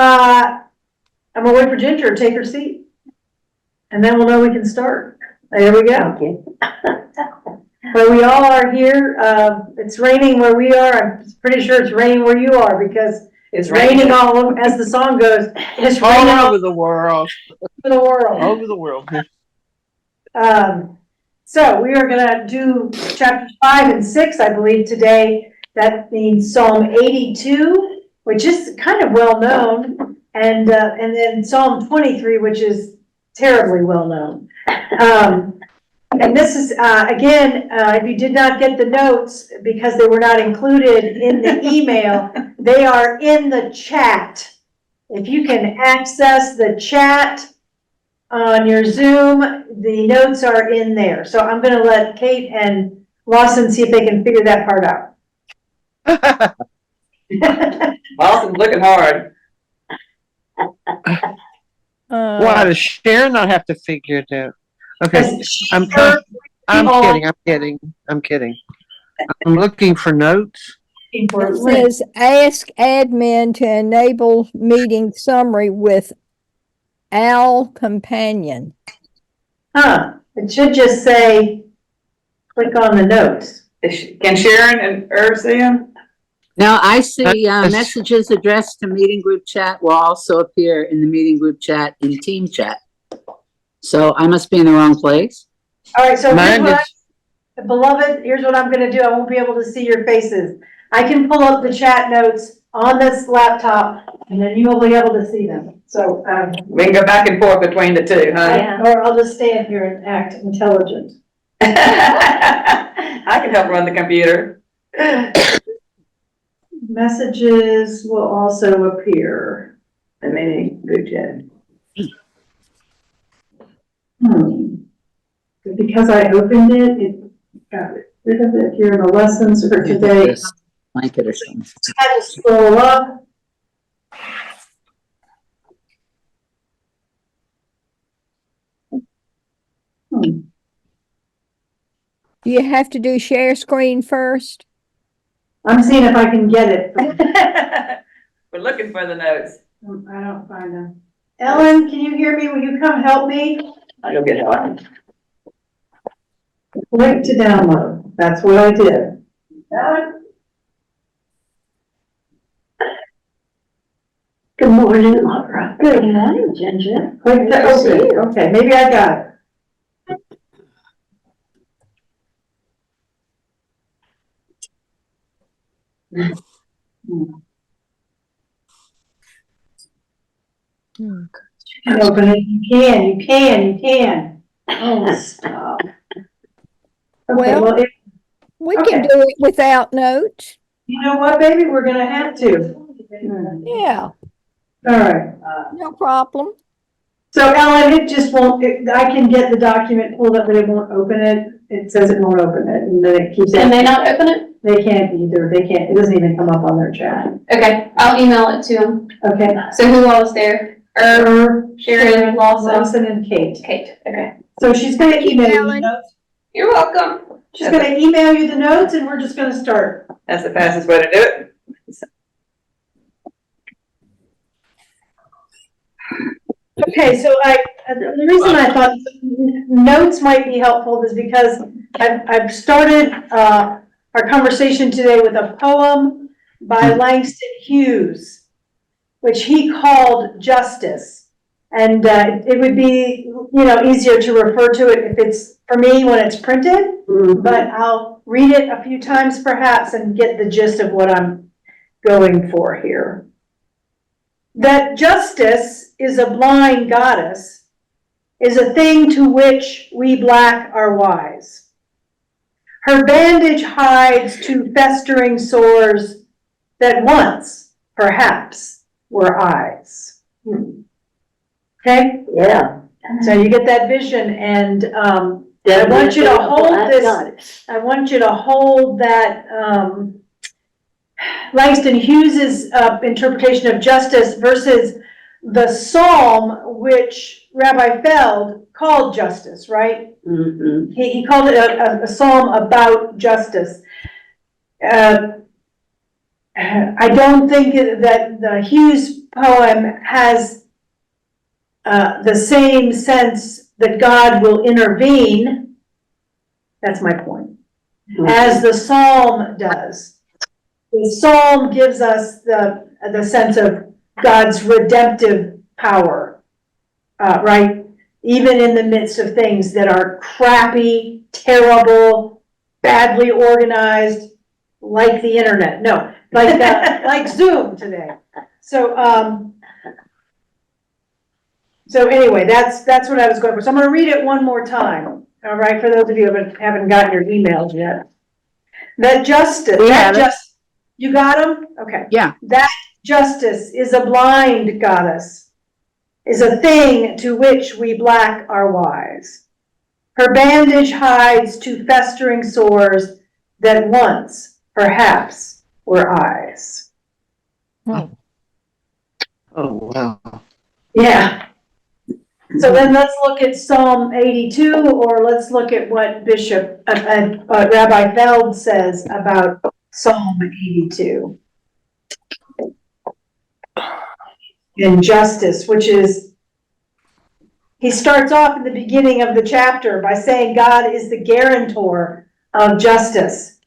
I'm gonna wait for Ginger to take her seat. And then we'll know we can start. There we go. Okay. But we all are here. It's raining where we are. I'm pretty sure it's raining where you are because it's raining all over, as the song goes. It's raining all over the world. Over the world. All over the world. So we are gonna do chapters 5 and 6, I believe, today. That means Psalm 82, which is kind of well known, and then Psalm 23, which is terribly well known. And this is, again, if you did not get the notes because they were not included in the email, they are in the chat. If you can access the chat on your Zoom, the notes are in there. So I'm going to let Kate and Lawson see if they can figure that part out. Lawson's looking hard. Why does Sharon not have to figure it out? Okay, I'm kidding. I'm looking for notes. It says ask admin to enable meeting summary with Al Companion. It should just say, click on the notes. Can Sharon and Irv see him? Now I see messages addressed to meeting group chat will also appear in the meeting group chat in team chat. So I must be in the wrong place. All right, so beloved, here's what I'm going to do. I won't be able to see your faces. I can pull up the chat notes on this laptop, and then you will be able to see them. So we can go back and forth between the two, huh? Or I'll just stand here and act intelligent. I can help run the computer. Messages will also appear. The meeting group chat. Because I opened it, it got rid of it here in the lessons for today. Blanket or something. I had to scroll up. Do you have to do share screen first? I'm seeing if I can get it. We're looking for the notes. I don't find them. Ellen, can you hear me? Will you come help me? I'll go get Ellen. Click to download. That's what I did. Ellen? Good morning, Laura. Good morning, Ginger. Click to open. Okay, maybe I got it. Open it. You can. Oh, stop. Okay, Well, we can do it without notes. You know what, baby? We're going to have to. Yeah. All right. No problem. So, Ellen, it just won't, I can get the document pulled up, but it won't open it. It says it won't open it, and then it keeps. Can they not open it? They can't either. They can't. It doesn't even come up on their chat. Okay, I'll email it to them. Okay. So who all is there? Sharon, Lawson, and Kate. Kate, okay. So she's going to email you the notes. You're welcome. She's going to email you the notes, and we're just going to start. That's the fastest way to do it. Okay, so the reason I thought notes might be helpful is because I've started our conversation today with a poem by Langston Hughes, which he called Justice. And it would be, easier to refer to it if it's, for me, when it's printed, but I'll read it a few times perhaps and get the gist of what I'm going for here. That justice is a blind goddess is a thing to which we black are wise. Her bandage hides two festering sores that once, perhaps, were eyes. Okay? Yeah. So you get that vision, and I want you to hold this. I want you to hold that Langston Hughes's interpretation of justice versus the psalm which Rabbi Feld called justice, right? Mm-hmm. He called it a psalm about justice. I don't think that the Hughes poem has the same sense that God will intervene. That's my point. As the psalm does. The psalm gives us the sense of God's redemptive power, right? Even in the midst of things that are crappy, terrible, badly organized, like the internet. No, like Zoom today. So anyway, that's what I was going for. So I'm going to read it one more time. All right, for those of you who haven't gotten your emails yet. That justice, you got them? Okay. Yeah. That justice is a blind goddess, is a thing to which we black are wise. Her bandage hides two festering sores that once, perhaps, were eyes. Oh, wow. Yeah. So then let's look at Psalm 82, or let's look at what Rabbi Feld says about Psalm 82. In justice, which is, he starts off in the beginning of the chapter by saying God is the guarantor of justice.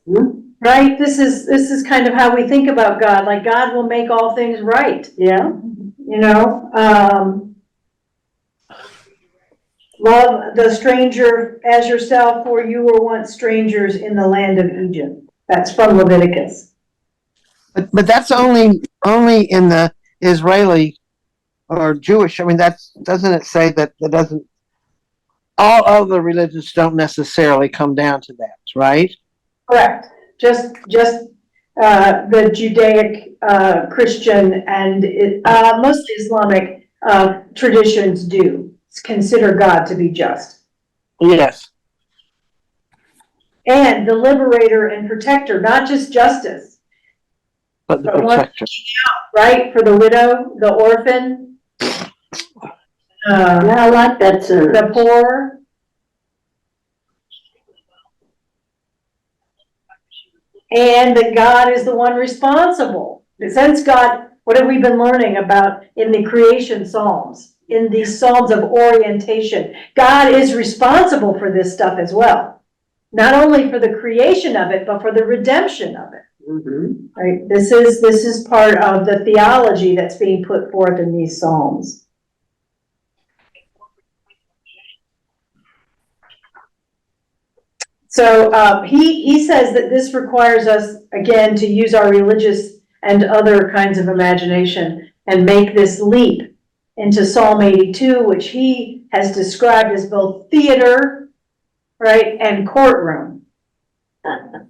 Right? This is kind of how we think about God, like God will make all things right. Yeah. You know, love the stranger as yourself, for you were once strangers in the land of Egypt. That's from Leviticus. But that's only in the Israeli or Jewish. I mean, doesn't it say that doesn't, all other religions don't necessarily come down to that, right? Correct. Just the Judaic, Christian, and mostly Islamic traditions do consider God to be just. Yes. And the liberator and protector, not just justice, But the but one protector. right? For the widow, the orphan, I like that too. the poor. And that God is the one responsible. Since God, what have we been learning about in the creation Psalms, in these Psalms of orientation? God is responsible for this stuff as well. Not only for the creation of it, but for the redemption of it. Mm-hmm. Right? This is part of the theology that's being put forth in these Psalms. So he says that this requires us, again, to use our religious and other kinds of imagination and make this leap into Psalm 82, which he has described as both theater, right, and courtroom. I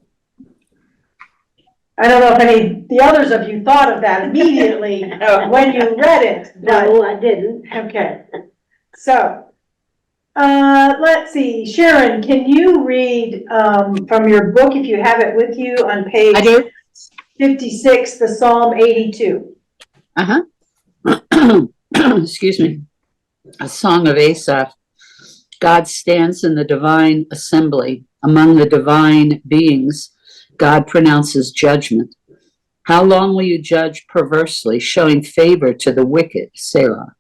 don't know if any the others of you thought of that immediately when you read it. But, No, I didn't. okay. So let's see, Sharon, can you read from your book, if you have it with you, on page I do. 56, the Psalm 82? Excuse me. A song of Asaph. God stands in the divine assembly. Among the divine beings, God pronounces judgment. How long will you judge perversely, showing favor to the wicked? Selah.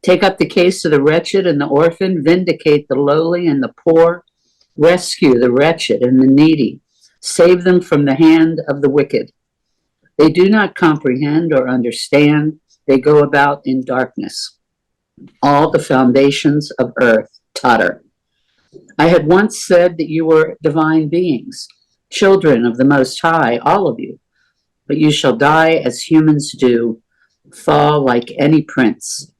Take up the case of the wretched and the orphan, vindicate the lowly and the poor, rescue the wretched and the needy, save them from the hand of the wicked. They do not comprehend or understand, they go about in darkness. All the foundations of earth totter. I had once said that you were divine beings, children of the Most High, all of you, but you shall die as humans do, fall like any prince.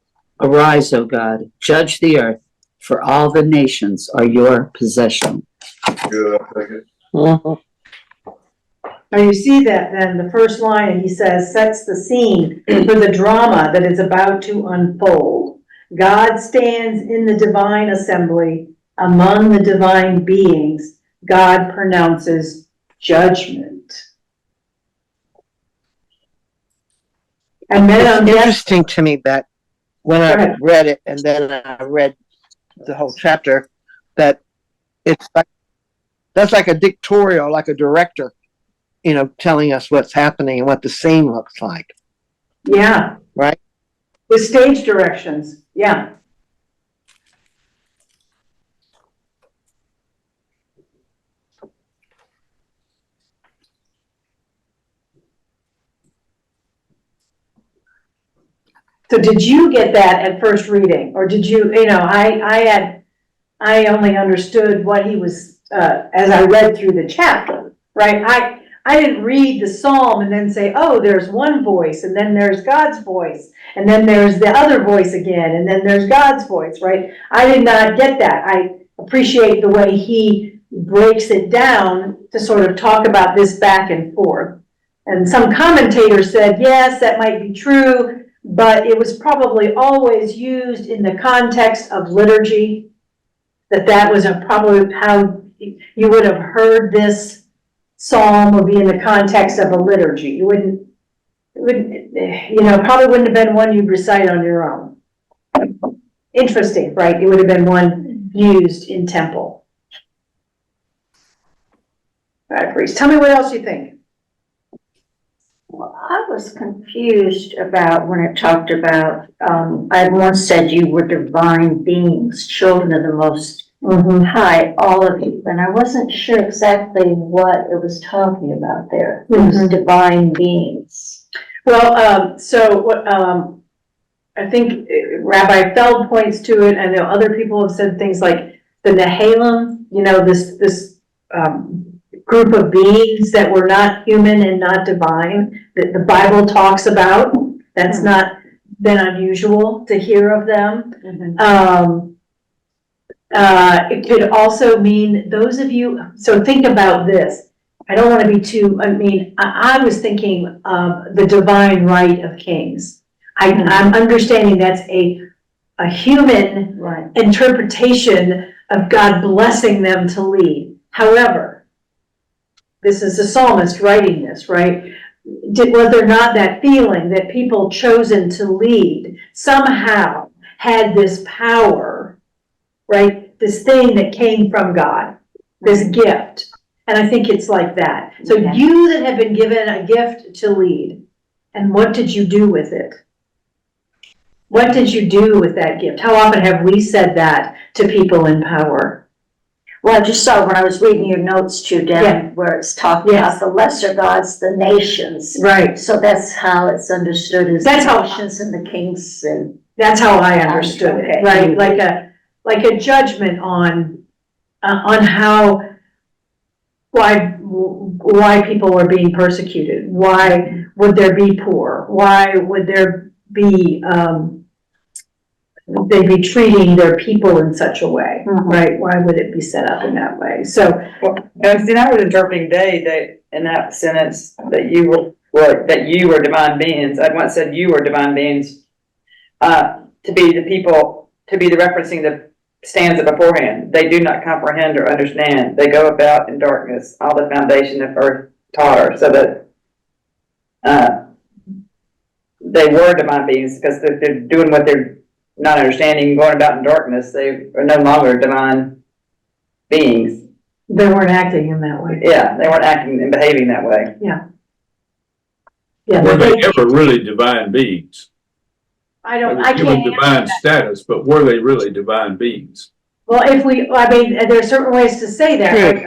Arise, O God, judge the earth, for all the nations are your possession. Mhm. Now you see that then, the first line, he says, sets the scene for the drama that is about to unfold. God stands in the divine assembly. Among the divine beings, God pronounces judgment. And then It's on the interesting to me that when Go I ahead. read it and then I read the whole chapter, that it's like That's like a dictatorial, like a director, telling us what's happening and what the scene looks like. Yeah. Right. With stage directions, yeah. So did you get that at first reading, or did you, I only understood what he was, as I read through the chapter, right? I didn't read the psalm and then say, oh, there's one voice, and then there's God's voice, and then there's the other voice again, and then there's God's voice, right? I did not get that. I appreciate the way he breaks it down to sort of talk about this back and forth. And some commentators said, yes, that might be true, but it was probably always used in the context of liturgy, that was probably how you would have heard this psalm would be in the context of a liturgy. You probably wouldn't have been one you'd recite on your own. Interesting, right? It would have been one used in temple. All right, priest, tell me what else you think. Well, I was confused about when it talked about, I once said you were divine beings, children of the Most High, all of you, and I wasn't sure exactly what it was talking about there. It was divine beings. Well, I think Rabbi Feld points to it. I know other people have said things like the Nehalim, this group of beings that were not human and not divine, that the Bible talks about. That's not been unusual to hear of them. It could also mean those of you, so think about this. I don't want to be too, I was thinking of the divine right of kings. I'm understanding that's a human interpretation of God blessing them to lead. However, this is the psalmist writing this, right? Was there not that feeling that people chosen to lead somehow had this power, right? This thing that came from God, this gift. And I think it's like that. So you that have been given a gift to lead, and what did you do with it? What did you do with that gift? How often have we said that to people in power? Well, I just saw when I was reading your notes too, Deb, where it's talking about the lesser gods, the nations. Right. So that's how it's understood as That's the how- nations and the kings and. That's how I understood it, Okay. right? Like a judgment on why people were being persecuted. Why would there be poor? Why would there be, they'd be treating their people in such a way, right? Why would it be set up in that way? So, I was interpreting that in that sentence that you were divine beings. I once said you were divine beings, to be the people, to be the referencing the stanza beforehand. They do not comprehend or understand. They go about in darkness. All the foundation of earth totter. So that they were divine beings because they're doing what they're not understanding, going about in darkness. They are no longer divine beings. they weren't acting in that way. Yeah, they weren't acting and behaving that way. Yeah, Were they ever really divine beings? I They don't, were I given can't. divine status, but were they really divine beings? Well, there's certain ways to say that, right?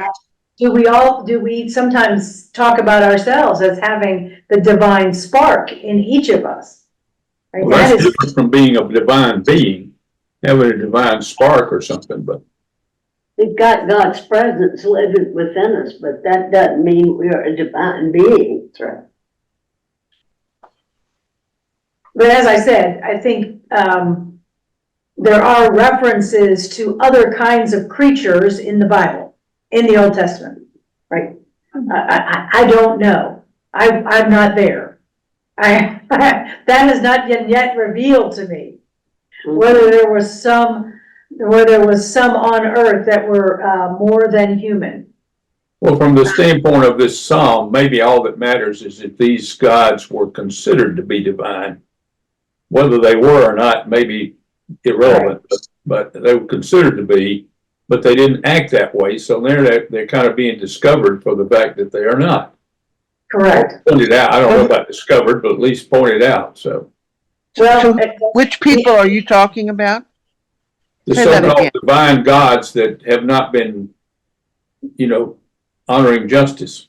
Do we sometimes talk about ourselves as having the divine spark in each of us? Right? Well, That that's is, different from being a divine being, having a divine spark or something, but We've got God's presence living within us, but that doesn't mean we are a divine being. That's right. but as I said, I think, there are references to other kinds of creatures in the Bible, in the Old Testament, right? I don't know. I'm not there. That has not yet revealed to me whether there was some on earth that were more than human. well, from the standpoint of this psalm, maybe all that matters is if these gods were considered to be divine. Whether they were or not may be irrelevant, but they were considered to be. but they didn't act that way, so they're kind of being discovered for the fact that they are not. Correct. Pointed out, I don't know about discovered, but at least pointed out, so. Well, Which people are you talking about? The Say that so-called again. divine gods that have not been, honoring justice,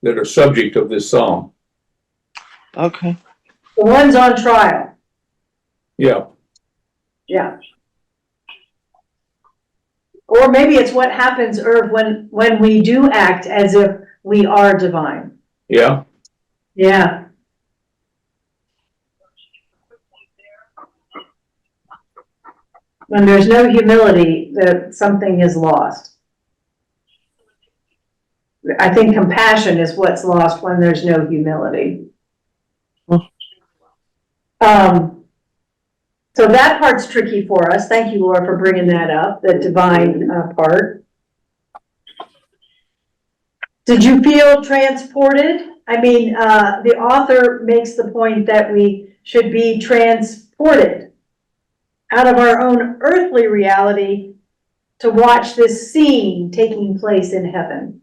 that are subject of this psalm. Okay. the one's on trial. Yeah, Yeah. Or maybe it's what happens, Irv, when we do act as if we are divine. yeah. Yeah. When there's no humility, that something is lost. I think compassion is what's lost when there's no humility. So that part's tricky for us. Thank you, Laura, for bringing that up, the divine part. Did you feel transported? I mean, the author makes the point that we should be transported out of our own earthly reality to watch this scene taking place in heaven.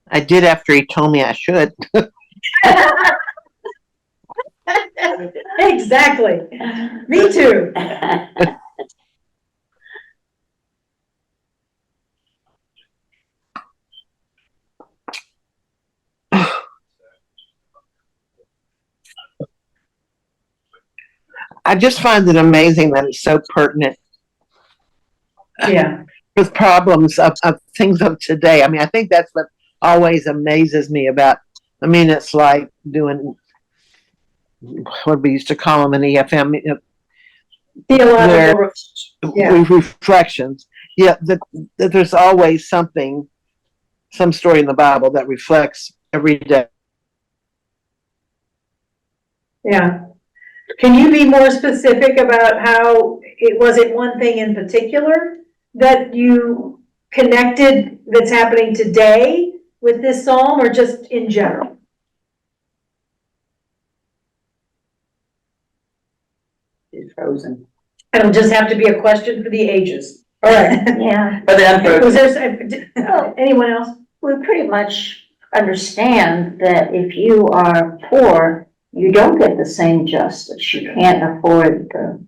I did after he told me I should. Exactly. Me too. I just find it amazing that it's so pertinent Yeah. with problems of things of today. I mean, I think that's what always amazes me about, it's like doing what we used to call them in EFM, Theological. Yeah. reflections. Yeah, that there's always some story in the Bible that reflects every day. Yeah. Can you be more specific about how was it one thing in particular that you connected that's happening today with this psalm, or just in general? It's frozen. It'll just have to be a question for the ages. All right. Yeah, But then Was unfrozen. there anyone else? we pretty much understand that if you are poor, you don't get the same justice. You can't afford the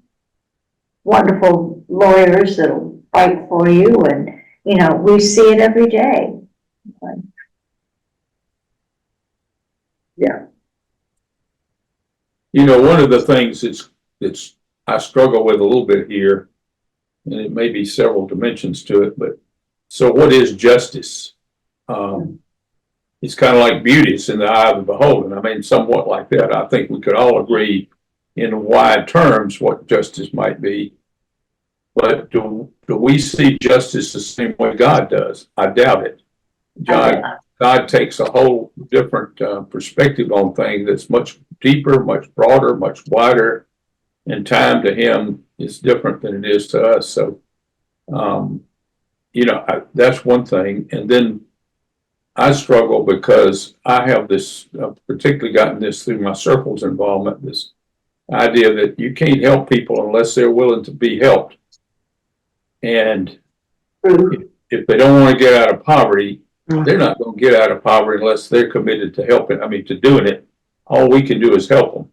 wonderful lawyers that'll fight for you, and, we see it every day. One of the things that's I struggle with a little bit here, and it may be several dimensions to it, but so what is justice? It's kind of like beauty, it's in the eye of the beholder. Somewhat like that. I think we could all agree in wide terms what justice might be. But do we see justice the same way God does? I doubt it. God takes a whole different perspective on things that's much deeper, much broader, much wider, and time to him is different than it is to us. So, that's one thing. And then I struggle because I have this, particularly gotten this through my circles involvement, this idea that you can't help people unless they're willing to be helped. And if they don't want to get out of poverty, they're not going to get out of poverty unless they're committed to helping, to doing it. All we can do is help them.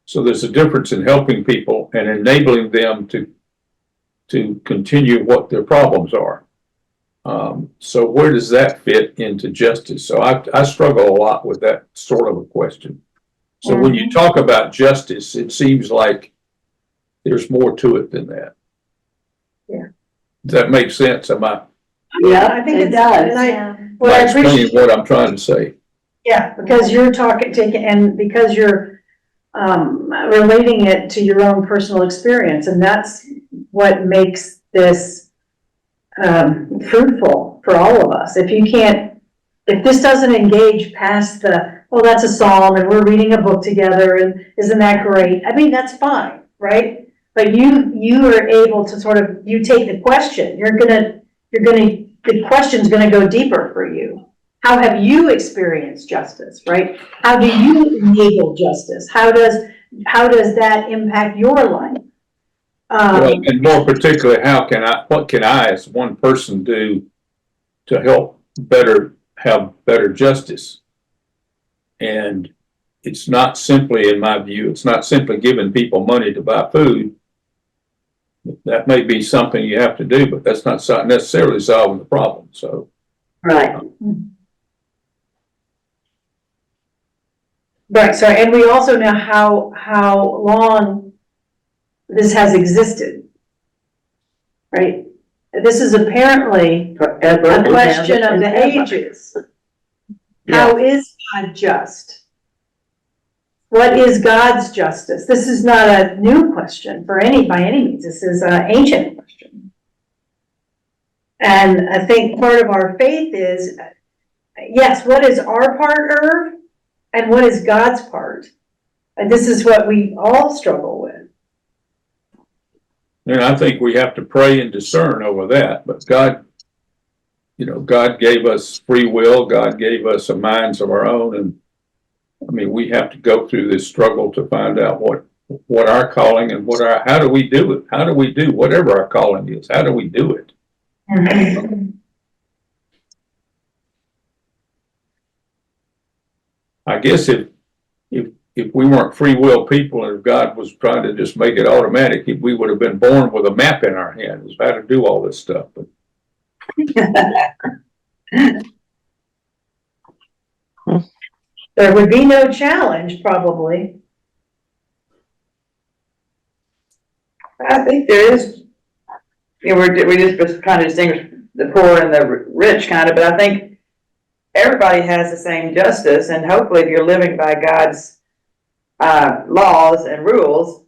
So there's a difference in helping people and enabling them to continue what their problems are. So where does that fit into justice? So I struggle a lot with that sort of a question. So when you talk about justice, it seems like there's more to it than that. Yeah. Does that make sense? Yeah, I think it does. And what I explaining appreciate, what I'm trying to say? yeah, because you're and because you're relating it to your own personal experience, and that's what makes this fruitful for all of us. If this doesn't engage past that's a psalm and we're reading a book together and isn't that great? That's fine, right? But you are able to you take the question. The question's gonna go deeper for you. How have you experienced justice, right? How do you enable justice? How does how does that impact your life? Well, and more particularly, what can I as one person do to help have better justice? And it's not simply, in my view, it's not simply giving people money to buy food. That may be something you have to do, but that's not necessarily solving the problem, so. Right. Right, so, and we also know how long this has existed. Right? This is apparently Forever. a and question ever of the and ever. ages. How is God just? What is God's justice? This is not a new question by any means. This is an ancient question. And I think part of our faith is, yes, what is our part, Irv? And what is God's part? And this is what we all struggle with. And I think we have to pray and discern over that, but God, God gave us free will, God gave us a minds of our own, and I mean, we have to go through this struggle to find out what our calling and how do we do it? How do we do whatever our calling is? How do we do it? I guess if we weren't free will people and if God was trying to just make it automatic, we would have been born with a map in our hand as how to do all this stuff. But There would be no challenge, probably. I think there is, we just kind of distinguish the poor and the rich kind of, but I think everybody has the same justice, and hopefully if you're living by God's laws and rules,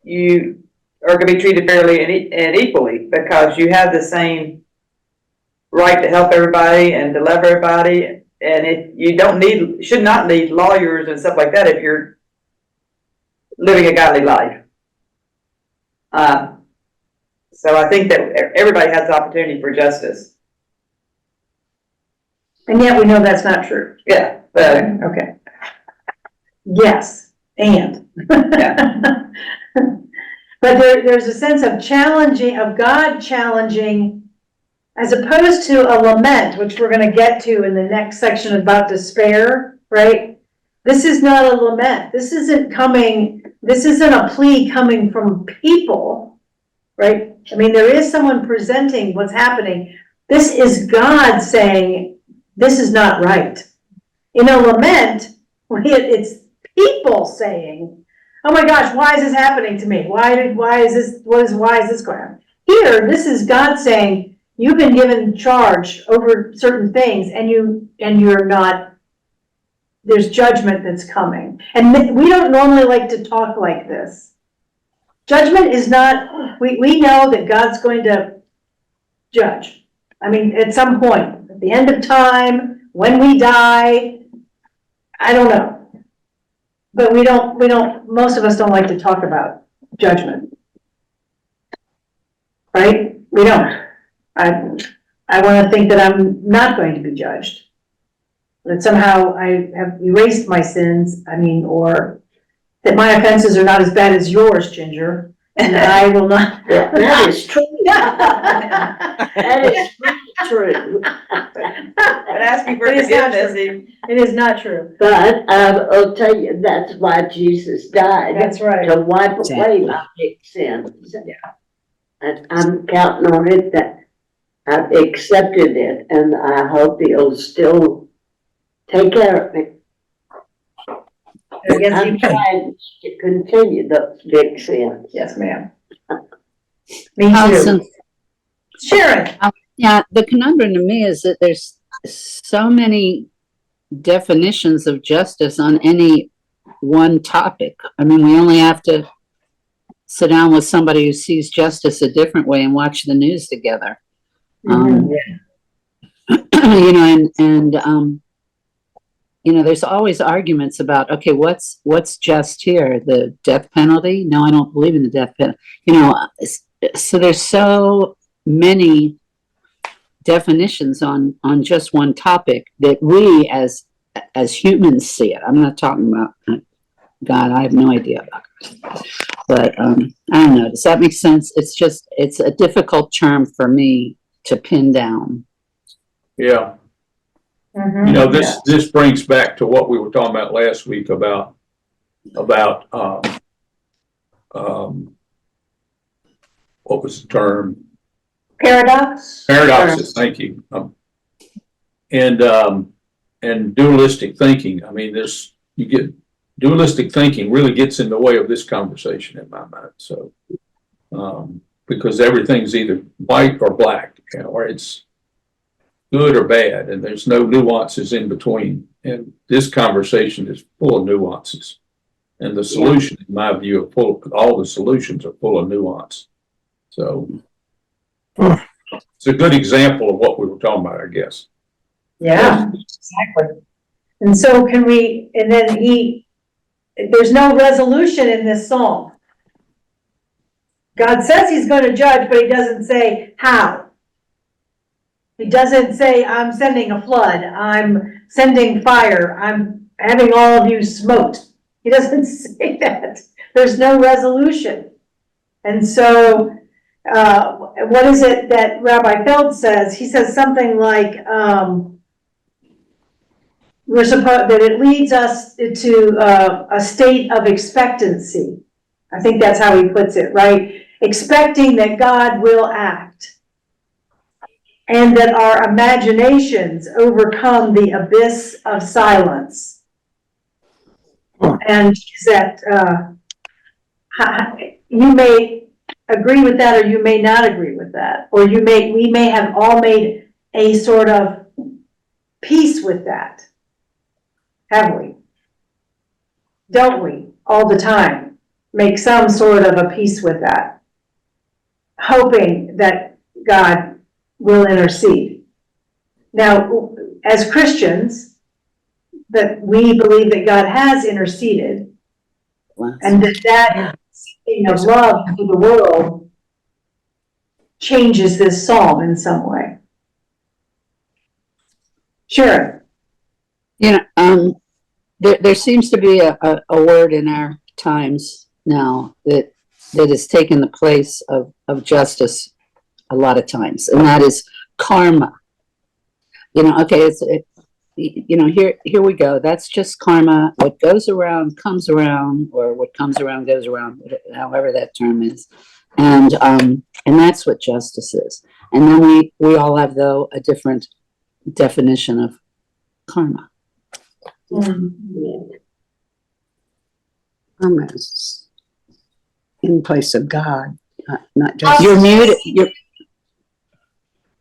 you are going to be treated fairly and equally, because you have the same right to help everybody and to love everybody, and you should not need lawyers and stuff like that if you're living a godly life. So I think that everybody has the opportunity for justice. And yet we know that's not true. Yeah, but Okay. Yes, and. Yeah. But there's a sense of God challenging, as opposed to a lament, which we're gonna get to in the next section about despair, right? This is not a lament. This isn't a plea coming from people, right? I mean, there is someone presenting what's happening. This is God saying, this is not right. In a lament, it's people saying, oh my gosh, why is this happening to me? Why is this going on? Here, this is God saying, you've been given charge over certain things and you're not, there's judgment that's coming. And we don't normally like to talk like this. Judgment is not, we know that God's going to judge. I mean, at some point, at the end of time, when we die, I don't know. But most of us don't like to talk about judgment. Right? We don't. I want to think that I'm not going to be judged. That somehow I have erased my sins, or that my offenses are not as bad as yours, Ginger, and that I will not. That is true. That is true. but asking for It is not forgiveness, It is not true. But I'll tell you, that's why Jesus died. That's right. To wipe away my big sins. And I'm counting on it that I've accepted it, and I hope He'll still take care of me. I guess I'm you, trying to continue those big sins. yes, ma'am. Me too. Allison, Sharon. yeah, the conundrum to me is that there's so many definitions of justice on any one topic. I mean, we only have to sit down with somebody who sees justice a different way and watch the news together. There's always arguments about, okay, what's just here? The death penalty? No, I don't believe in the death penalty. So there's so many definitions on just one topic that we as humans see it. I'm not talking about God, I have no idea about it. But, I don't know. Does that make sense? It's a difficult term for me to pin down. Yeah. Mhm. You know, this brings back to what we were talking about last week about, what was the term? Paradox? Paradoxes, thank you. And dualistic thinking. I mean, dualistic thinking really gets in the way of this conversation in my mind. So, because everything's either white or black, or it's good or bad, and there's no nuances in between. And this conversation is full of nuances. And the solution, in my view, all the solutions are full of nuance. So it's a good example of what we were talking about, I guess. Yeah, exactly. And so there's no resolution in this psalm. God says he's going to judge, but he doesn't say how. He doesn't say, I'm sending a flood, I'm sending fire, I'm having all of you smoked. He doesn't say that. There's no resolution. And so, what is it that Rabbi Feld says? He says something like, that it leads us to a state of expectancy. I think that's how he puts it, right? Expecting that God will act. And that our imaginations overcome the abyss of silence. And that you may agree with that, or you may not agree with that, or we may have all made a sort of peace with that, have we? Don't we all the time make some sort of a peace with that, hoping that God will intercede? Now, as Christians, that we believe that God has interceded, and that thing of love to the world changes this psalm in some way. Sharon. You know, there seems to be a word in our times now that has taken the place of justice a lot of times, and that is karma. You know, okay, here we go. That's just karma. What goes around comes around, or what comes around goes around, however that term is. And that's what justice is. And then we all have, though, a different definition of karma. Karma is in place of God, not just. You're muted.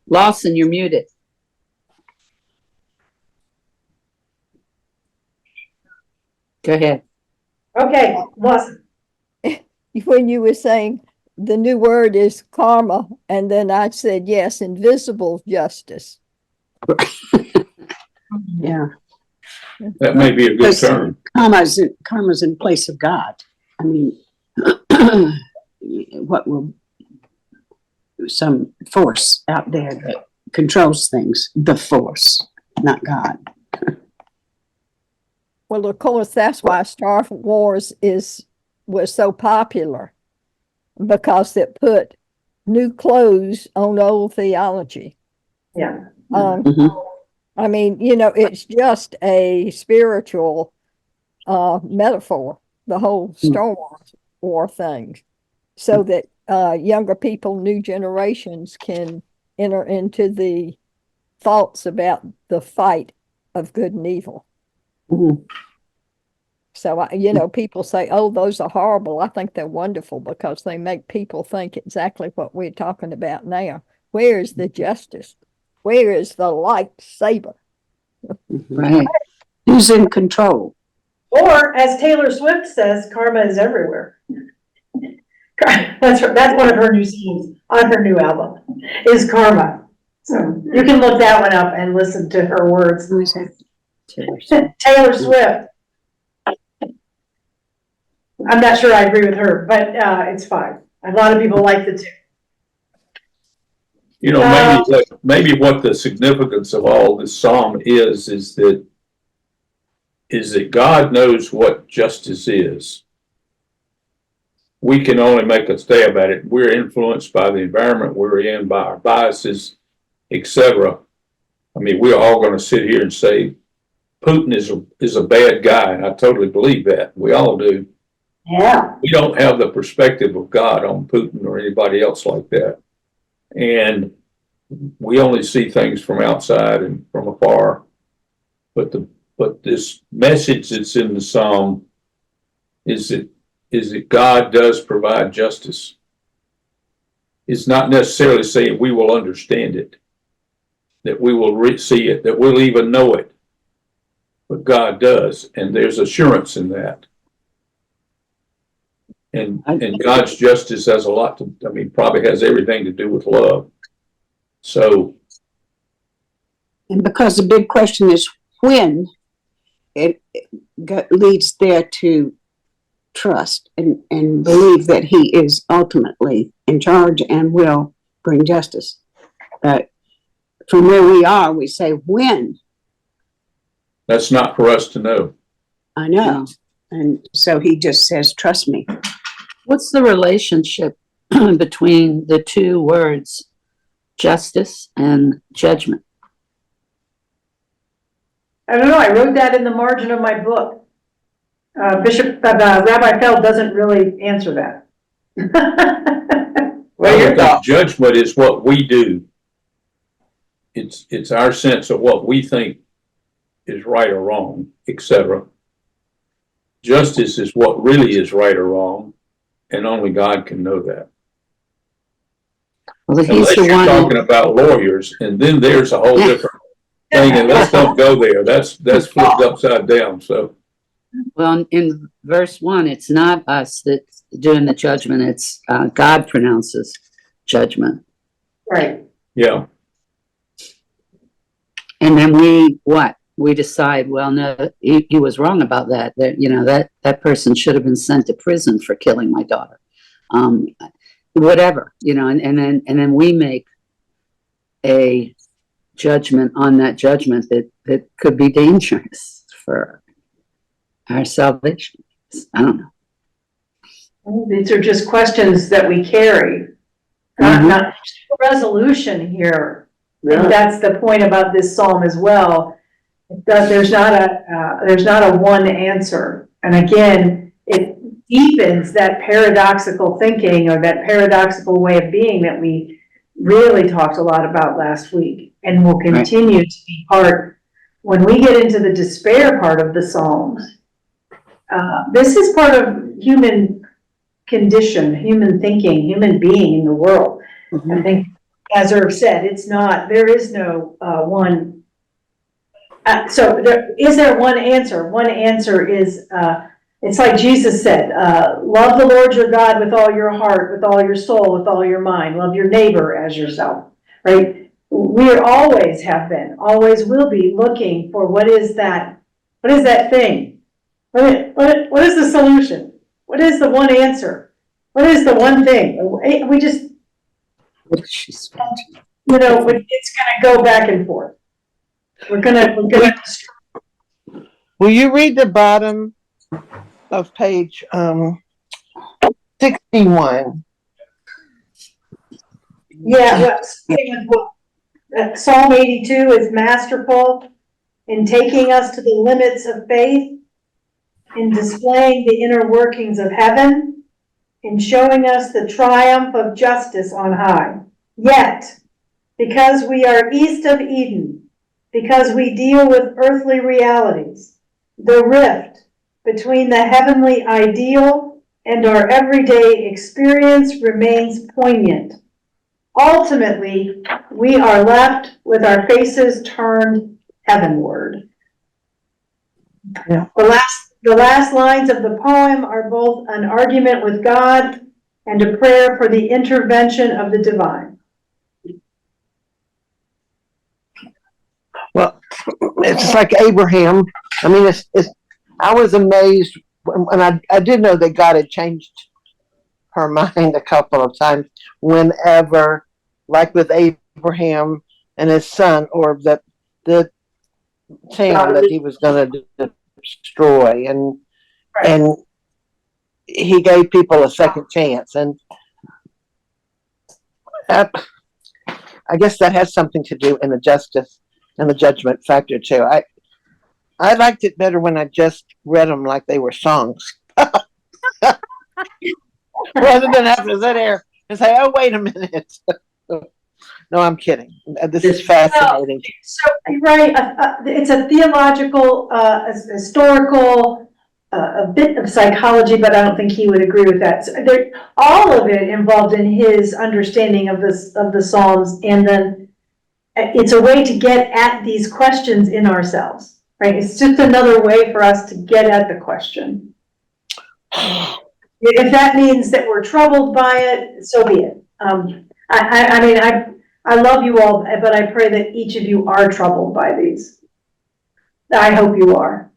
Lawson, you're muted. Go ahead. Okay, Lawson. When you were saying the new word is karma, and then I said, yes, invisible justice. Yeah. That may be a good term. Karma's in place of God. I mean, what will some force out there that controls things? The force, not God. Well, of course, that's why Star Wars was so popular, because it put new clothes on old theology. Yeah. I mean, it's just a spiritual metaphor, the whole Star Wars thing, so that younger people, new generations can enter into the thoughts about the fight of good and evil. So, people say, oh, those are horrible. I think they're wonderful, because they make people think exactly what we're talking about now. Where is the justice? Where is the lightsaber? Right. Who's in control? Or, as Taylor Swift says, karma is everywhere. That's one of her new songs on her new album, is karma. So you can look that one up and listen to her words. Who is that? Taylor Swift. I'm not sure I agree with her, but it's fine. A lot of people like the tune. You know, maybe what the significance of all this psalm is that is that God knows what justice is. We can only make a stab at it. We're influenced by the environment we're in, by our biases, etc. I mean, we're all going to sit here and say Putin is a bad guy, and I totally believe that. We all do. Yeah. We don't have the perspective of God on Putin or anybody else like that. And we only see things from outside and from afar. But this message that's in the Psalm is that God does provide justice. It's not necessarily saying we will understand it, that we will see it, that we'll even know it. But God does, and there's assurance in that. And God's justice has a lot to, I mean, probably has everything to do with love. So. And because the big question is when, it leads there to trust and believe that he is ultimately in charge and will bring justice. But from where we are, we say when. That's not for us to know. I know. And so he just says, trust me. What's the relationship between the two words, justice and judgment? I don't know, I wrote that in the margin of my book. Rabbi Feld doesn't really answer that. What are your thoughts? Judgment is what we do. It's our sense of what we think is right or wrong, etc. Justice is what really is right or wrong, and only God can know that. Well, he's Unless the you're one. talking about lawyers, and then there's a whole different thing, and let's don't go there. That's flipped upside down. So, Well, in verse 1, it's not us that's doing the judgment. It's God pronounces judgment. Right. yeah, And then we decide, well, no, he was wrong about that. That person should have been sent to prison for killing my daughter. Whatever, and then we make a judgment on that judgment that could be dangerous for our salvation. I don't know. These are just questions that we carry, not resolution here. I think that's the point about this psalm as well. There's not a one answer. And again, it deepens that paradoxical thinking or that paradoxical way of being that we really talked a lot about last week and will continue to be part when we get into the despair part of the Psalms. This is part of human condition, human thinking, human being in the world. I think, as Irv said, there is no one. Is there one answer? One answer is, it's like Jesus said, love the Lord your God with all your heart, with all your soul, with all your mind. Love your neighbor as yourself, right? We always have been, always will be looking for what is that thing? What is the solution? What is the one answer? What is the one thing? We just, it's gonna go back and forth. We're gonna. Will you read the bottom of page 61? Yeah, Psalm 82 is masterful in taking us to the limits of faith, in displaying the inner workings of heaven, in showing us the triumph of justice on high. Yet, because we are east of Eden, because we deal with earthly realities, the rift between the heavenly ideal and our everyday experience remains poignant. Ultimately, we are left with our faces turned heavenward. Yeah. The last lines of the poem are both an argument with God and a prayer for the intervention of the divine. Well, it's like Abraham. I mean, I was amazed when I did know that God had changed her mind a couple of times whenever, like with Abraham and his son, or the town that he was going to destroy, and Right. and he gave people a second chance, and I, I guess that has something to do in the justice and the judgment factor too. I liked it better when I just read them like they were songs, rather than have to sit there and say, "Oh, wait a minute." No, I'm kidding. This is fascinating. So, right, it's a theological, historical, a bit of psychology, but I don't think he would agree with that. So there, all of it involved in his understanding of the Psalms, and then it's a way to get at these questions in ourselves, right? It's just another way for us to get at the question. If that means that we're troubled by it, so be it. I mean, I love you all, but I pray that each of you are troubled by these. I hope you are.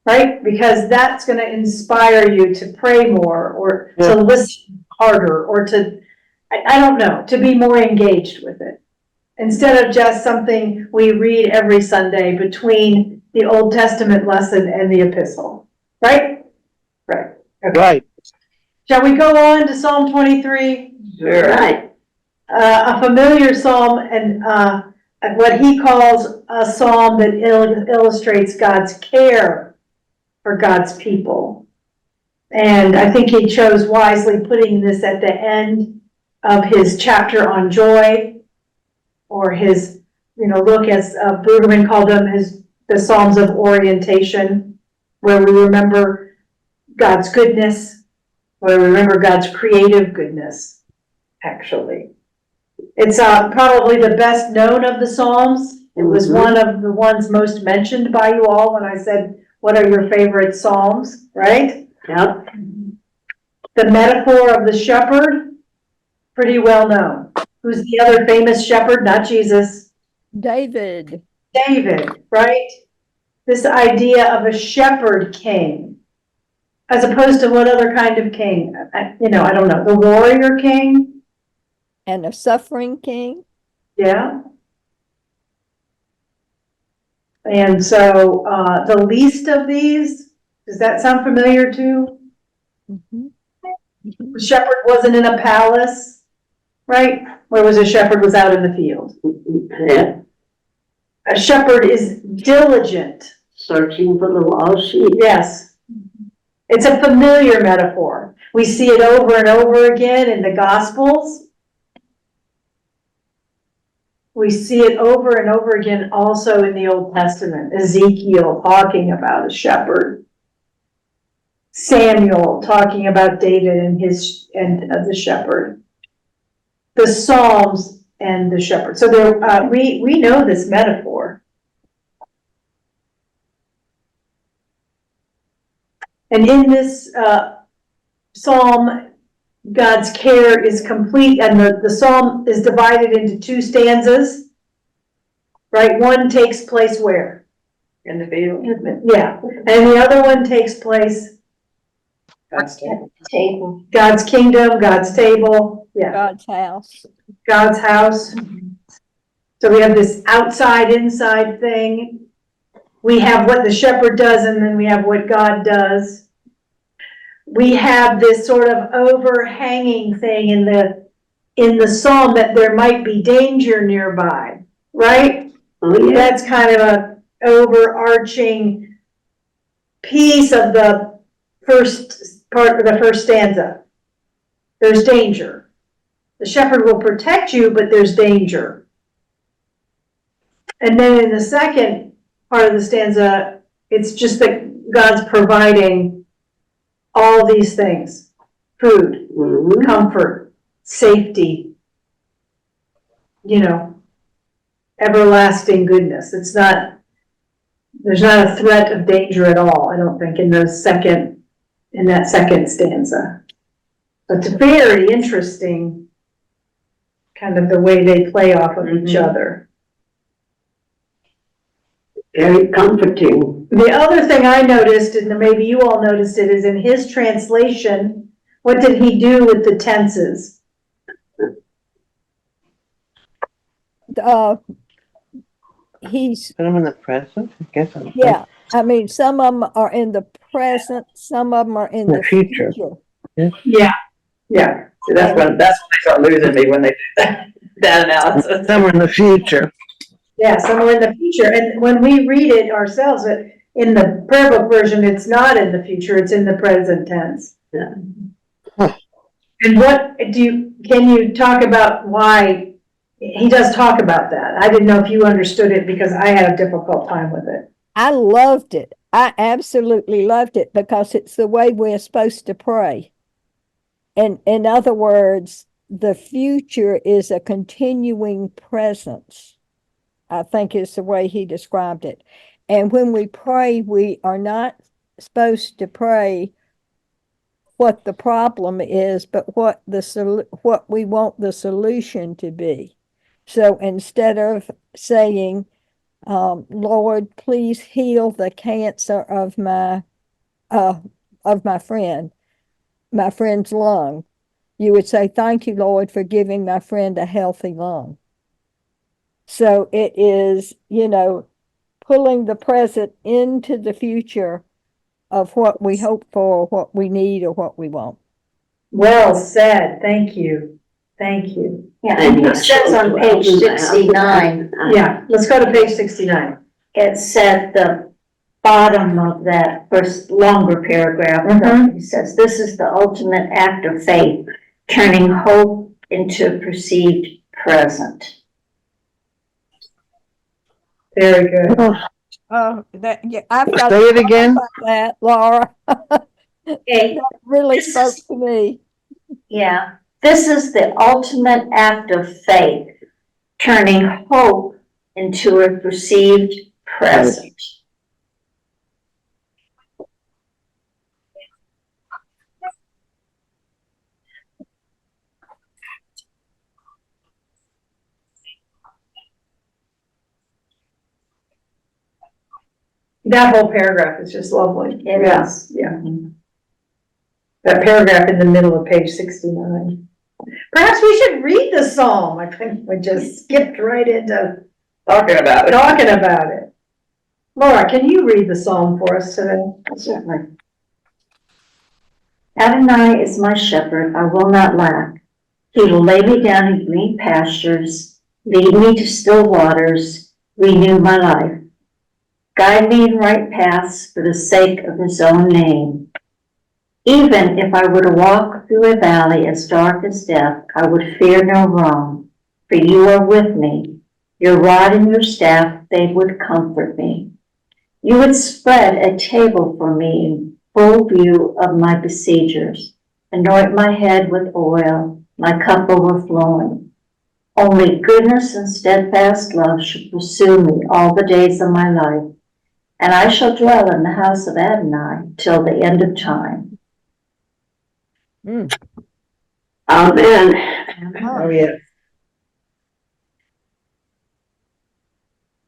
Right? Because that's going to inspire you to pray more, or to listen harder, or to, I don't know, to be more engaged with it. Instead of just something we read every Sunday between the Old Testament lesson and the epistle. Right? Right. Okay. Right. Shall we go on to Psalm 23? Sure. Right. A familiar psalm, and what he calls a psalm that illustrates God's care for God's people. And I think he chose wisely putting this at the end of his chapter on joy, or his, look, as Brueggemann called them, the Psalms of orientation, where we remember God's goodness, where we remember God's creative goodness, actually. It's probably the best known of the Psalms. It was one of the ones most mentioned by you all when I said, what are your favorite Psalms, right? Yep. The metaphor of the shepherd, pretty well known. Who's the other famous shepherd? Not Jesus. David. David, right? This idea of a shepherd king, as opposed to what other kind of king? I don't know. The warrior king? And a suffering king. Yeah. And so the least of these, does that sound familiar too? Mm-hmm. The shepherd wasn't in a palace, right? Where was a shepherd was out in the field. Yeah. A shepherd is diligent. Searching for the lost sheep. Yes. It's a familiar metaphor. We see it over and over again in the Gospels. We see it over and over again also in the Old Testament. Ezekiel talking about a shepherd. Samuel talking about David and the shepherd. The Psalms and the shepherd. So there, we know this metaphor. And in this psalm, God's care is complete, and the psalm is divided into two stanzas, right? One takes place where? In the field. Yeah, and the other one takes place God's table. Table. God's kingdom, God's table, yeah, God's house. God's house. So we have this outside, inside thing. We have what the shepherd does, and then we have what God does. We have this sort of overhanging thing in the psalm that there might be danger nearby, right? Oh, yeah. That's kind of a overarching piece of the first part of the first stanza. There's danger. The shepherd will protect you, but there's danger. And then in the second part of the stanza, it's just that God's providing all these things: food, comfort, safety, everlasting goodness. There's not a threat of danger at all, I don't think, in that second stanza. But it's very interesting, kind of the way they play off of each other. Very comforting. The other thing I noticed, and maybe you all noticed it, is in his translation, what did he do with the tenses? He's, Put them in the present. I guess. yeah, I mean, some of them are in the present, some of them are in The the future. future. Yeah, so that's when they start losing me when they do that analysis. Somewhere in the future. Yeah, somewhere in the future, and when we read it ourselves, in the prayer book version, it's not in the future, it's in the present tense. Yeah. Huh. And can you talk about why, he does talk about that, I didn't know if you understood it, because I had a difficult time with it. I loved it. I absolutely loved it because it's the way we're supposed to pray. And in other words, the future is a continuing presence, I think is the way he described it. And when we pray, we are not supposed to pray what the problem is, but what we want the solution to be. So instead of saying, Lord, please heal the cancer of my friend's lung, you would say, thank you, Lord, for giving my friend a healthy lung. So it is, pulling the present into the future of what we hope for, what we need, or what we want. Well said, thank you, thank you. Yeah, and it says on page 69, Yeah, let's go to page 69. it's at the bottom of that first longer paragraph. Mhm. It says, this is the ultimate act of faith, turning hope into perceived present. Very good. I've got Say it again. about that, Laura. Okay, That really This spoke is- to me. yeah, this is the ultimate act of faith, turning hope into a perceived present. That whole paragraph is just lovely. It Yeah, is. Yeah. That paragraph in the middle of page 69. Perhaps we should read the psalm. I think we just skipped right into Talking about it. talking about it. Laura, can you read the psalm for us today? Certainly. Adonai is my shepherd, I will not lack. He will lay me down in green pastures, lead me to still waters, renew my life. Guide me in right paths for the sake of his own name. Even if I were to walk through a valley as dark as death, I would fear no wrong, for you are with me. Your rod and your staff, they would comfort me. You would spread a table for me in full view of my besiegers. Anoint my head with oil, my cup overflowing. Only goodness and steadfast love should pursue me all the days of my life, and I shall dwell in the house of Adonai till the end of time. Amen. Oh, yeah.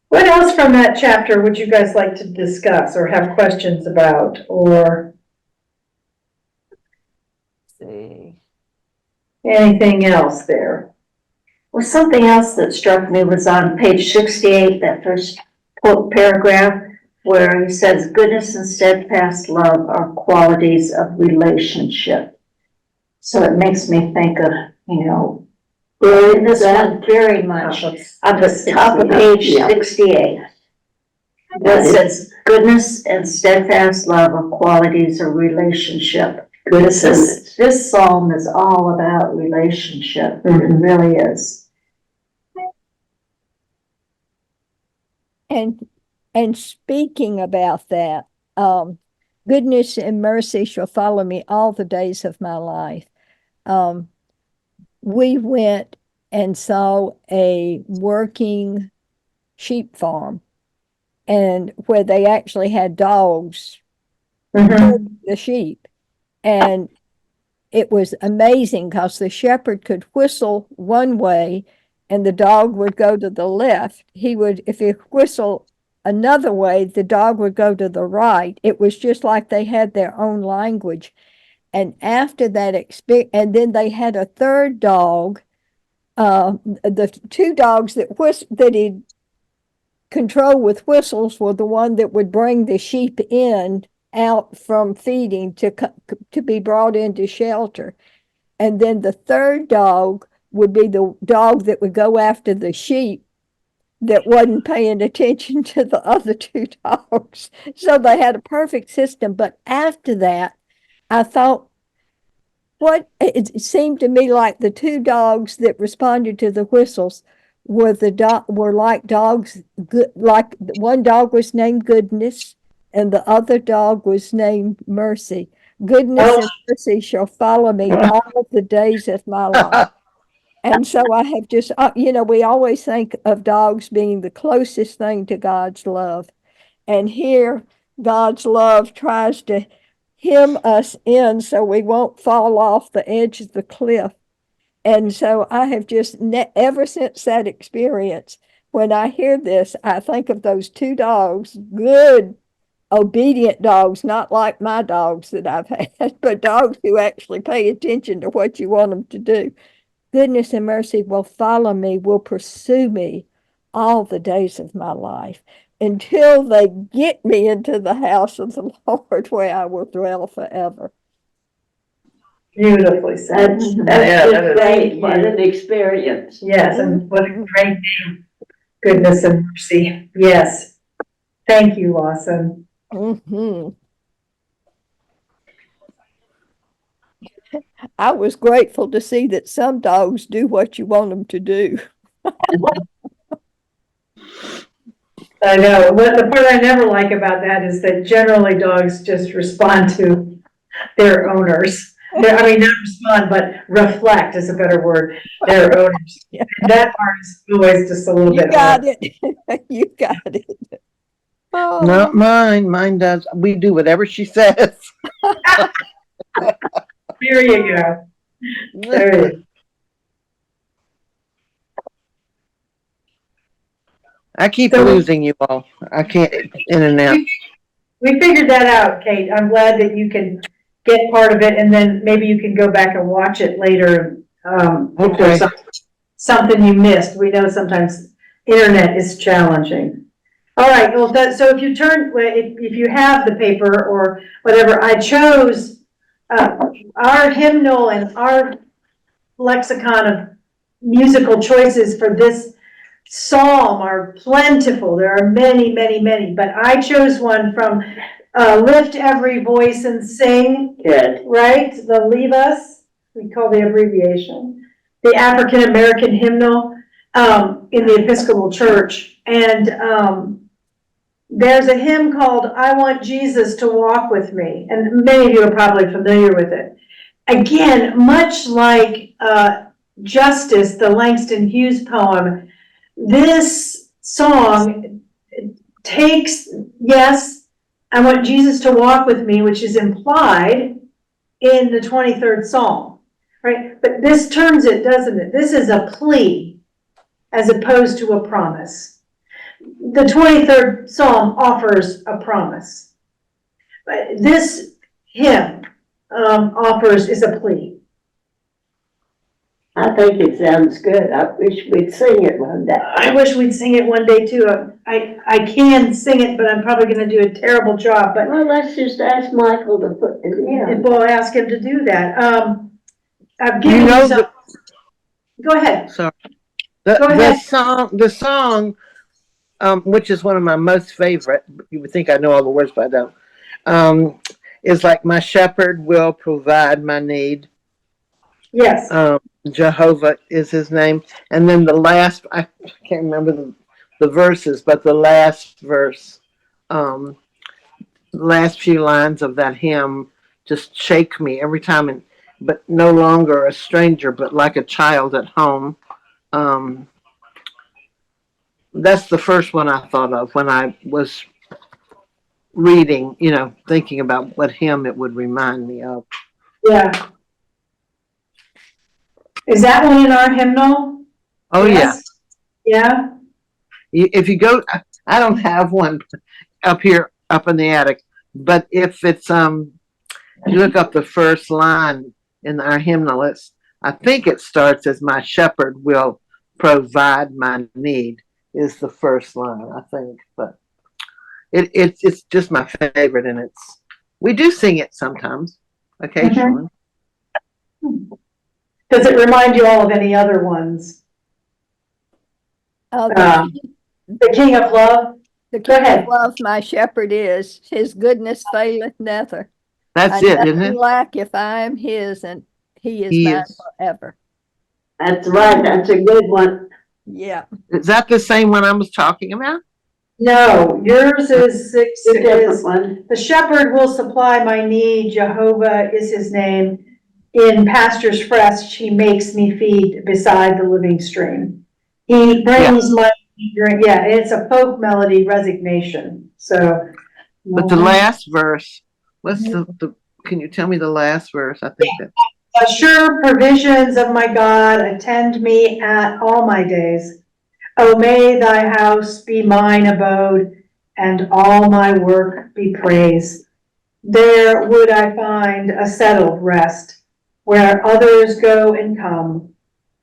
What else from that chapter would you guys like to discuss or have questions about, or See. anything else there? Well, something else that struck me was on page 68, that first paragraph, where he says, goodness and steadfast love are qualities of relationship. So it makes me think of, in this one very much, at the top of page 68. That says, goodness and steadfast love are qualities of relationship. This psalm is all about relationship. It really is. And speaking about that, goodness and mercy shall follow me all the days of my life. We went and saw a working sheep farm, and where they actually had dogs herding the sheep. And it was amazing because the shepherd could whistle one way and the dog would go to the left. If he whistled another way, the dog would go to the right. It was just like they had their own language. And after that experience, and then they had a third dog, the two dogs that he control with whistles were the one that would bring the sheep in out from feeding to be brought into shelter. And then the third dog would be the dog that would go after the sheep that wasn't paying attention to the other two dogs. So they had a perfect system. But after that, I thought, it seemed to me like the two dogs that responded to the whistles were like dogs, good, like one dog was named Goodness and the other dog was named Mercy. Goodness and mercy shall follow me all of the days of my life. And so I have just, we always think of dogs being the closest thing to God's love. And here, God's love tries to hem us in so we won't fall off the edge of the cliff. And so I have just, ever since that experience, when I hear this, I think of those two dogs, good, obedient dogs, not like my dogs that I've had, but dogs who actually pay attention to what you want them to do. Goodness and mercy will follow me, will pursue me all the days of my life until they get me into the house of the Lord where I will dwell forever. Beautifully said. That's that just is- great. What an experience. Yes, and what a great name. Goodness and mercy. Yes. Thank you, Lawson. Mm-hmm. I was grateful to see that some dogs do what you want them to do. I know. What the part I never like about that is that generally dogs just respond to their owners. I mean, not respond, but reflect is a better word, their owners. Yeah. And that part is always just a little You bit got hard. it. You got it. Oh. Not mine. Mine does. We do whatever she says. There you go. There you go. I keep So- losing you all. I can't in and out. We figured that out, Kate. I'm glad that you can get part of it and then maybe you can go back and watch it later. If there's something you missed. We know sometimes internet is challenging. All right, well, so if you turn, if you have the paper or whatever, I chose our hymnal and our lexicon of musical choices for this psalm are plentiful. There are many, many, many, but I chose one from Lift Every Voice and Sing. Good. Right? The Leave Us, we call the abbreviation, the African American hymnal in the Episcopal Church. And there's a hymn called I Want Jesus to Walk With Me. And many of you are probably familiar with it. Again, much like Justice, the Langston Hughes poem, this song takes, yes, I want Jesus to walk with me, which is implied in the 23rd Psalm, right? But this turns it, doesn't it? This is a plea as opposed to a promise. The 23rd Psalm offers a promise. But this hymn is a plea. I think it sounds good. I wish we'd sing it one day. I wish we'd sing it one day too. I can sing it, but I'm probably gonna do a terrible job, but Well, let's just ask Michael to put it in. we'll ask him to do that. I've given You you know some. Go ahead. Sorry. Go The ahead. song, which is one of my most favorite, you would think I know all the words, but I don't, is like, my shepherd will provide my need. Yes. Jehovah is his name. And then the last, I can't remember the verses, but the last verse, last few lines of that hymn just shake me every time, but no longer a stranger, but like a child at home. That's the first one I thought of when I was reading, thinking about what hymn it would remind me of. Yeah. Is that one in our hymnal? Oh, Yes? Yeah? If you go, I don't have one up here, up in the attic, but if it's, you look up the first line in our hymnal, I think it starts as my shepherd will provide my need. is the first line, I think, but it's just my favorite, and we do sing it sometimes, occasionally. Does it remind you all of any other ones? The The King of Love? the go king ahead. of love, my shepherd is, his goodness faileth never. That's I it, isn't nothing it? lack if I am his, and he is He mine is. forever. That's right, that's a good one. Yeah. Is that the same one I was talking about? No, yours is six, A different is, one. the shepherd will supply my need, Jehovah is his name. In pastures fresh, he makes me feed beside the living stream. He brings my drink, yeah, it's a folk melody, Resignation, so. But the last verse, can you tell me the last verse? I think that. Assure provisions of my God attend me at all my days. O may thy house be mine abode, and all my work be praise. There would I find a settled rest, where others go and come,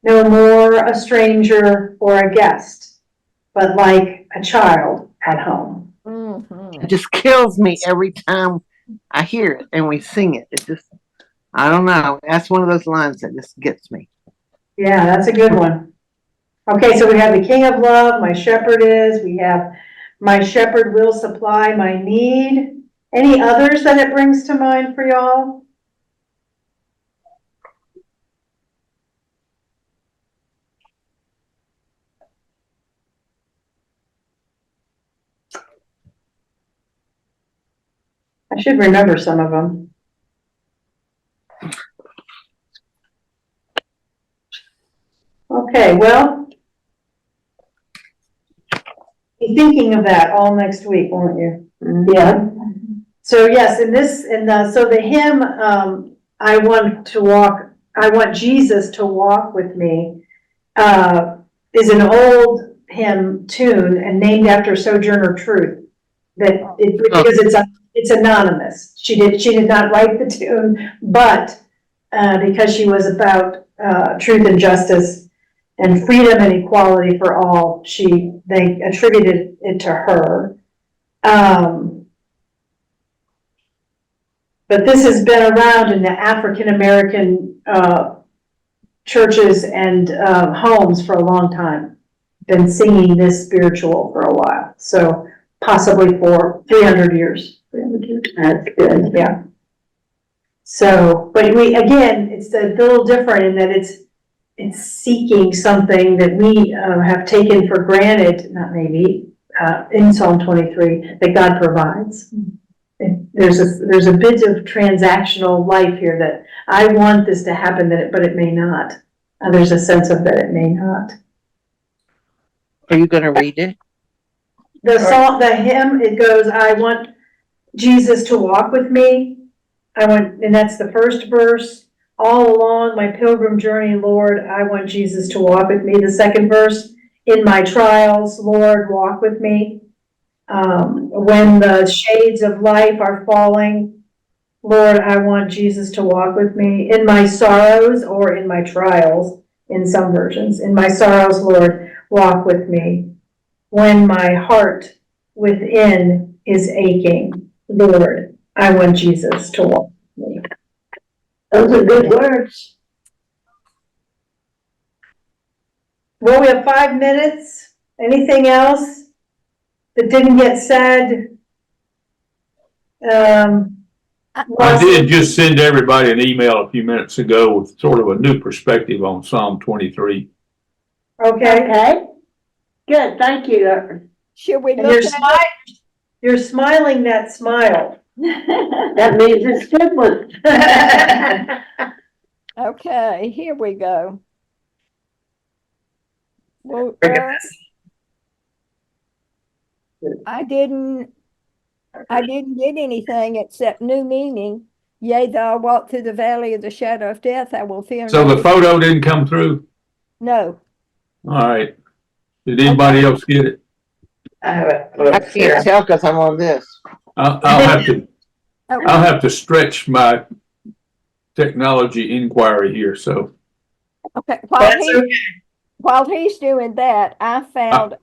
no more a stranger or a guest, but like a child at home. Mhm. It just kills me every time I hear it and we sing it. It just, I don't know. That's one of those lines that just gets me. Yeah, that's a good one. Okay, so we have the King of Love, my shepherd is, we have my shepherd will supply my need. Any others that it brings to mind for y'all? I should remember some of them. Okay, well, be thinking of that all next week, won't you? Yeah. So yes, so the hymn, I want Jesus to walk with me, is an old hymn tune and named after Sojourner Truth. Because it's anonymous. She did not write the tune, but, because she was about, truth and justice and freedom and equality for all, they attributed it to her. But this has been around in the African-American, churches and, homes for a long time. Been singing this spiritual for a while, so possibly for 300 years. That's good. Yeah. So, but it's a little different in that it's seeking something that we have taken for granted, not maybe, in Psalm 23, that God provides. There's a bit of transactional life here that I want this to happen, but it may not. There's a sense of that it may not. Are you going to read it? The hymn, it goes, I want Jesus to walk with me. And that's the first verse. All along my pilgrim journey, Lord, I want Jesus to walk with me. The second verse, in my trials, Lord, walk with me. When the shades of life are falling, Lord, I want Jesus to walk with me. In my sorrows or in my trials, in some versions, in my sorrows, Lord, walk with me. When my heart within is aching, Lord, I want Jesus to walk with me. Those are good words. Well, we have 5 minutes. Anything else that didn't get said? I did just send everybody an email a few minutes ago with sort of a new perspective on Psalm 23. Okay. Good, thank you. Should we And look at you're smiling that smile. That means it's a good one. it? Okay, here we go. Well, I didn't get anything except new meaning. Yea, though I walk through the valley of the shadow of death, I will fear So no the photo didn't come through? No. All right. Did anybody else get it? I can't tell because I'm on this. I'll have to stretch my technology inquiry here, so. Okay, while he's doing that, I found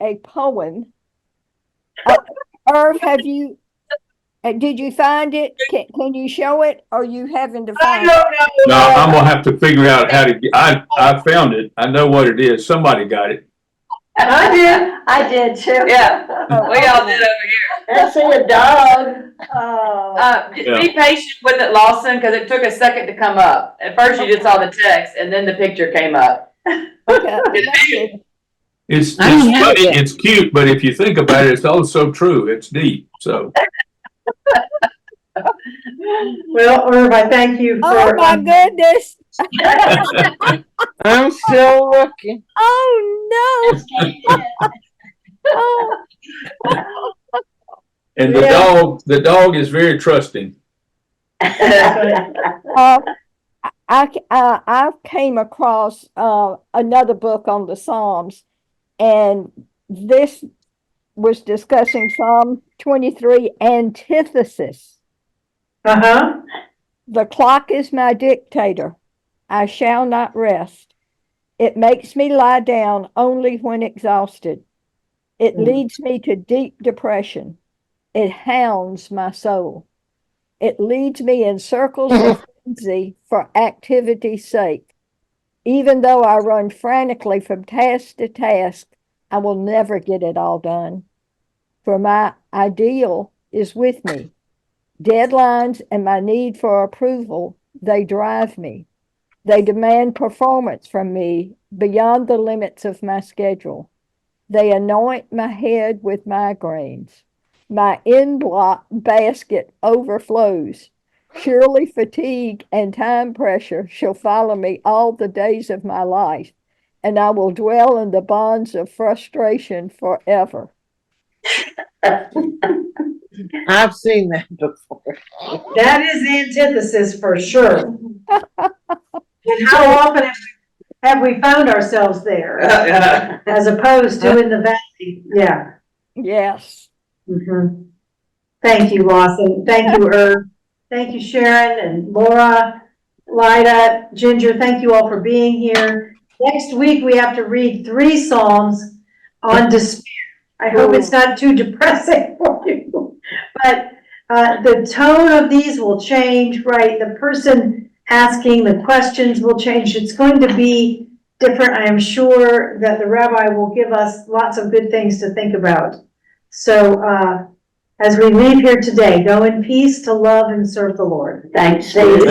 a poem. Irv, did you find it? Can you show it, or you having to I find it? don't know. No, I'm gonna have to figure out how to, I found it. I know what it is. Somebody got it. I did too. Yeah, we all did over here. I see a dog. Oh. Just be patient with it, Lawson, because it took a second to come up. At first you just saw the text and then the picture came up. Okay, thank you. It's I don't have it funny, yet. it's cute, but if you think about it, it's also true. It's deep, so. Well, Irv, I thank you for. Oh my goodness! I'm still looking. Oh no! Oh, And Yeah. the dog is very trusting. I came across another book on the Psalms, and this was discussing Psalm 23 antithesis. Uh-huh. The clock is my dictator. I shall not rest. It makes me lie down only when exhausted. It leads me to deep depression. It hounds my soul. It leads me in circles of frenzy for activity's sake. Even though I run frantically from task to task, I will never get it all done. For my ideal is with me. Deadlines and my need for approval, they drive me. They demand performance from me beyond the limits of my schedule. They anoint my head with migraines. My in-block basket overflows. Surely fatigue and time pressure shall follow me all the days of my life, and I will dwell in the bonds of frustration forever. I've seen that before. That is the antithesis for sure. And how often have we found ourselves there as opposed to in the valley? Yeah. Yes. Mhm. Thank you, Lawson. Thank you, Irv. Thank you, Sharon and Laura, Lyda, Ginger. Thank you all for being here. Next week, we have to read 3 Psalms on despair. I hope it's not too depressing for you. But the tone of these will change, right? The person asking the questions will change. It's going to be different. I am sure that the rabbi will give us lots of good things to think about. So as we leave here today, go in peace to love and serve the Lord. Thanks. Thank you.